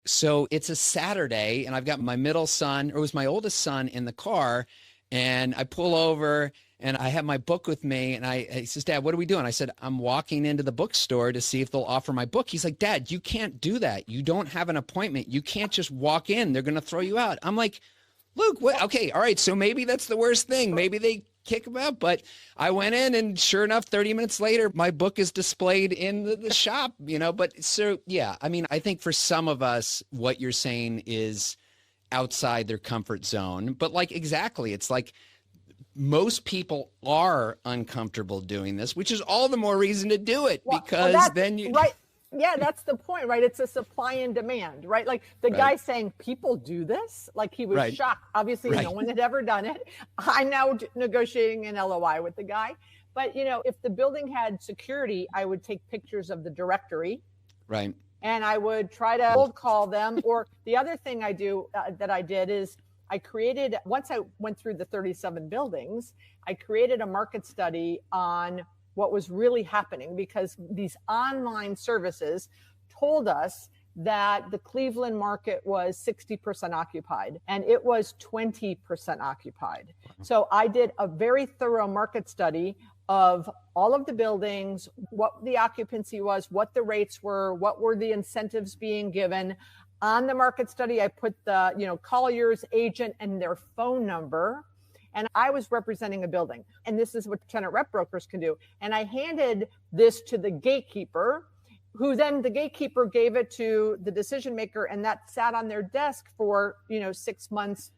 So it's a Saturday and I've got my middle son, or it was my oldest son, in the car, and I pull over and I have my book with me, and he says, Dad, what are we doing? I said, I'm walking into the bookstore to see if they'll offer my book. He's like, Dad, you can't do that. You don't have an appointment. You can't just walk in. They're going to throw you out. I'm like, Luke, what? Okay, all right. So maybe that's the worst thing. Maybe they kick him out. But I went in, and sure enough, 30 minutes later, my book is displayed in the shop, But so, yeah, I mean, I think for some of us, what you're saying is outside their comfort zone. But like, exactly, it's like most people are uncomfortable doing this, which is all the more reason to do it, because then you... Right. Yeah, that's the point, right? It's a supply and demand, right? Like the guy saying, people do this? Like he was shocked. Obviously, no one had ever done it. I'm now negotiating an LOI with the guy. But, if the building had security, I would take pictures of the directory. Right. And I would try to cold call them. Or the other thing I did is I created, once I went through the 37 buildings, I created a market study on what was really happening, because these online services told us that the Cleveland market was 60% occupied and it was 20% occupied. So I did a very thorough market study of all of the buildings, what the occupancy was, what the rates were, what were the incentives being given. On the market study, I put the, Collier's agent and their phone number. And I was representing a building. And this is what tenant rep brokers can do. And I handed this to the gatekeeper, who then the gatekeeper gave it to the decision maker. And that sat on their desk for, 6 months,